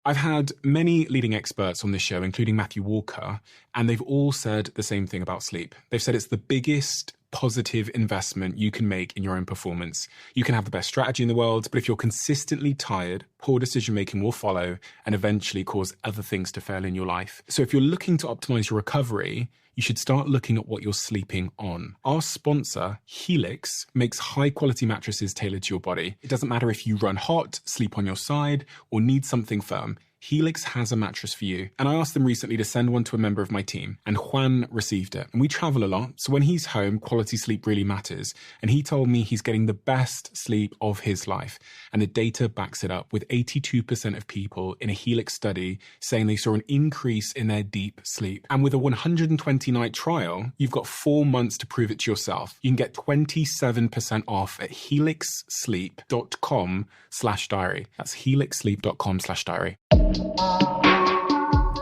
I've had many leading experts on this show, including Matthew Walker, and they've all said the same thing about sleep. They've said it's the biggest positive investment you can make in your own performance. You can have the best strategy in the world, but if you're consistently tired, poor decision-making will follow and eventually cause other things to fail in your life. So if you're looking to optimize your recovery, you should start looking at what you're sleeping on. Our sponsor, Helix, makes high-quality mattresses tailored to your body. It doesn't matter if you run hot, sleep on your side, or need something firm. Helix has a mattress for you. And I asked them recently to send one to a member of my team, and Juan received it. And we travel a lot, so when he's home, quality sleep really matters. And he told me he's getting the best sleep of his life. And the data backs it up, with 82% of people in a Helix study saying they saw an increase in their deep sleep. And with a 120-night trial, you've got 4 months to prove it to yourself. You can get 27% off at helixsleep.com/diary. That's helixsleep.com/diary.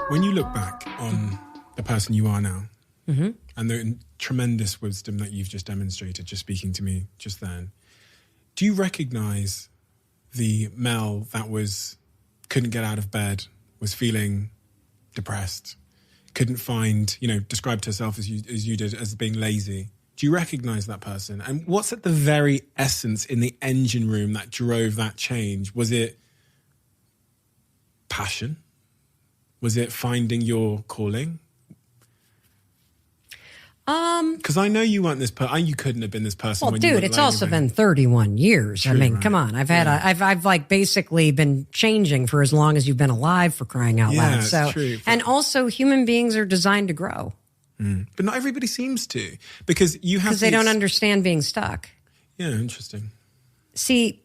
When you look back on the person you are now, and the tremendous wisdom that you've just demonstrated, just speaking to me just then, do you recognize the Mel that couldn't get out of bed, was feeling depressed, couldn't find, described herself as you did, as being lazy? Do you recognize that person? And what's at the very essence in the engine room that drove that change? Was it passion? Was it finding your calling? Because I know you weren't this person. You couldn't have been this person. Well, dude, it's also been 31 years. True, I mean, right. Come on. I've like basically been changing for as long as you've been alive, for crying out loud. It's So, true. and also human beings are designed to grow. But not everybody seems to, because you have. Because they don't understand being stuck. Yeah, interesting. See,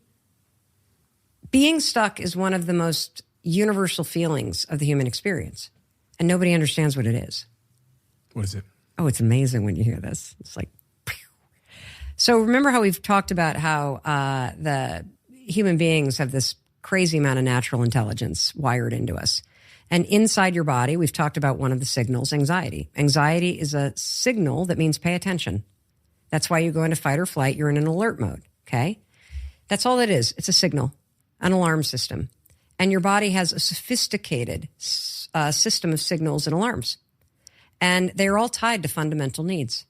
being stuck is one of the most universal feelings of the human experience, and nobody understands what it is. What is it? Oh, it's amazing when you hear this. It's like, pew. So remember how we've talked about how the human beings have this crazy amount of natural intelligence wired into us. And inside your body, we've talked about one of the signals, anxiety. Anxiety is a signal that means pay attention. That's why you go into fight or flight. You're in an alert mode, okay? That's all it is. It's a signal, an alarm system. And your body has a sophisticated system of signals and alarms. And they're all tied to fundamental needs.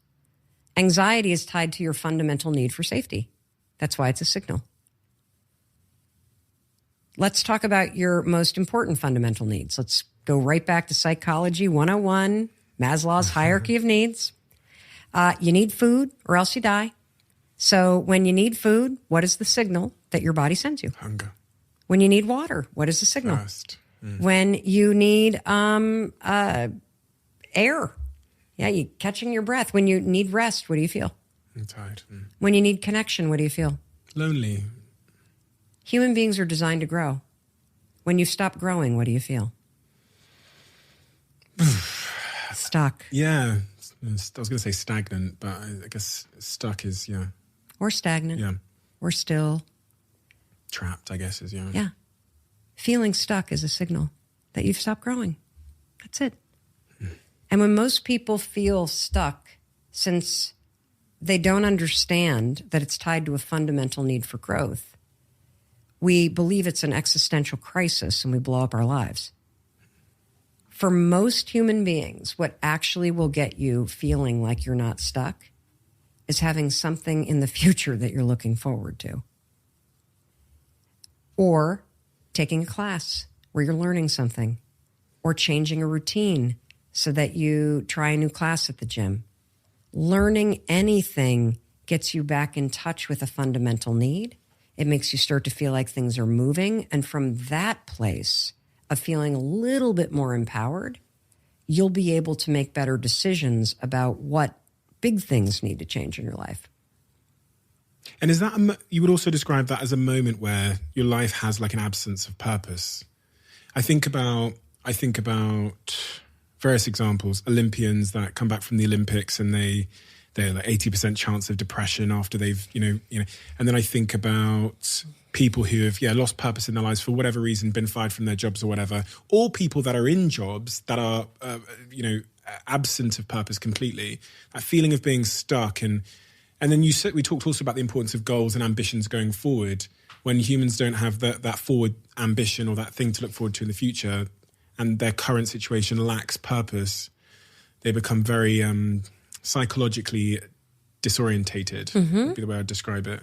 Anxiety is tied to your fundamental need for safety. That's why it's a signal. Let's talk about your most important fundamental needs. Let's go right back to Psychology 101, Maslow's hierarchy of needs. You need food or else you die. So when you need food, what is the signal that your body sends you? Hunger. When you need water, what is the signal? Thirst. When you need air, you catching your breath. When you need rest, what do you feel? I'm tired. When you need connection, what do you feel? Lonely. Human beings are designed to grow. When you stop growing, what do you feel? Stuck. Yeah. I was going to say stagnant, but I guess stuck is, yeah. Or stagnant. Yeah. Or still. Trapped, I guess, is, yeah. Yeah. Feeling stuck is a signal that you've stopped growing. That's it. And when most people feel stuck, since they don't understand that it's tied to a fundamental need for growth, we believe it's an existential crisis and we blow up our lives. For most human beings, what actually will get you feeling like you're not stuck is having something in the future that you're looking forward to. Or taking a class where you're learning something, or changing a routine so that you try a new class at the gym. Learning anything gets you back in touch with a fundamental need. It makes you start to feel like things are moving. And from that place of feeling a little bit more empowered, you'll be able to make better decisions about what big things need to change in your life. And is that, you would also describe that as a moment where your life has like an absence of purpose? I think about various examples, Olympians that come back from the Olympics and they're like 80% chance of depression after they've, and then I think about people who have, lost purpose in their lives for whatever reason, been fired from their jobs or whatever, or people that are in jobs that are, absent of purpose completely, that feeling of being stuck. And then we talked also about the importance of goals and ambitions going forward. when humans don't have that forward ambition or that thing to look forward to in the future, and their current situation lacks purpose, they become very psychologically disorientated, would be the way I'd describe it.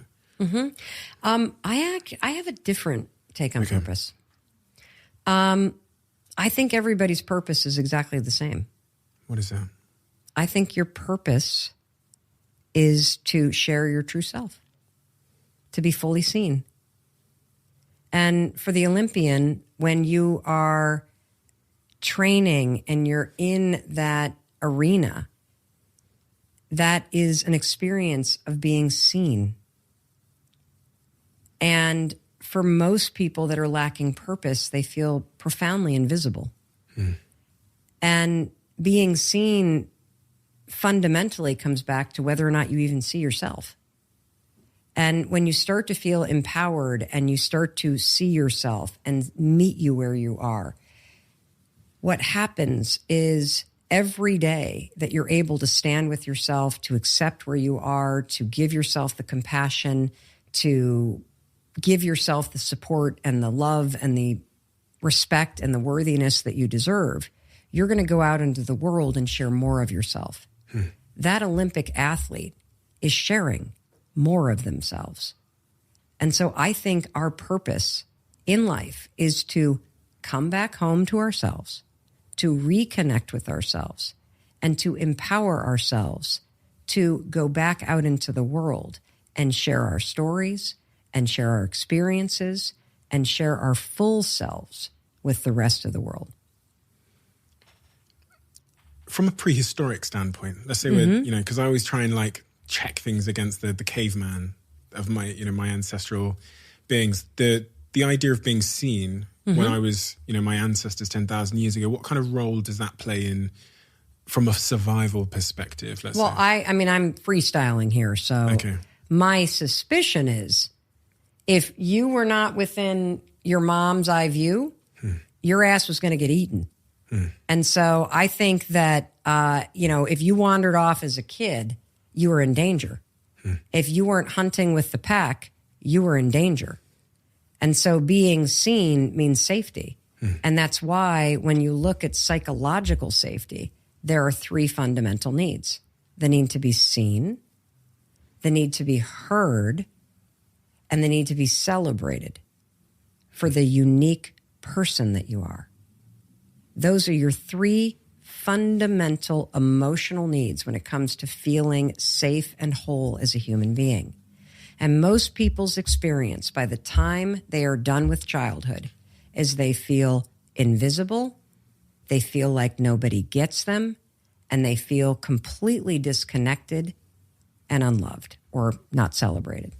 I have a different take on purpose. I think everybody's purpose is exactly the same. What is that? I think your purpose is to share your true self, to be fully seen. And for the Olympian, when you are training and you're in that arena, that is an experience of being seen. And for most people that are lacking purpose, they feel profoundly invisible. And being seen fundamentally comes back to whether or not you even see yourself. And when you start to feel empowered and you start to see yourself and meet you where you are, what happens is every day that you're able to stand with yourself, to accept where you are, to give yourself the compassion, to give yourself the support and the love and the respect and the worthiness that you deserve, you're going to go out into the world and share more of yourself. That Olympic athlete is sharing more of themselves. And so I think our purpose in life is to come back home to ourselves, to reconnect with ourselves, and to empower ourselves to go back out into the world and share our stories and share our experiences and share our full selves with the rest of the world. From a prehistoric standpoint, let's say we're, because I always try and like check things against the caveman of my, my ancestral beings. The idea of being seen when I was, my ancestors 10,000 years ago, what kind of role does that play in from a survival perspective? Let's say. I mean, I'm freestyling here. So my suspicion is if you were not within your mom's eye view, your ass was going to get eaten. And so I think that, if you wandered off as a kid, you were in danger. If you weren't hunting with the pack, you were in danger. And so being seen means safety. And that's why when you look at psychological safety, there are three fundamental needs. The need to be seen, the need to be heard, and the need to be celebrated for the unique person that you are. Those are your three fundamental emotional needs when it comes to feeling safe and whole as a human being. And most people's experience by the time they are done with childhood is they feel invisible, they feel like nobody gets them, and they feel completely disconnected and unloved or not celebrated.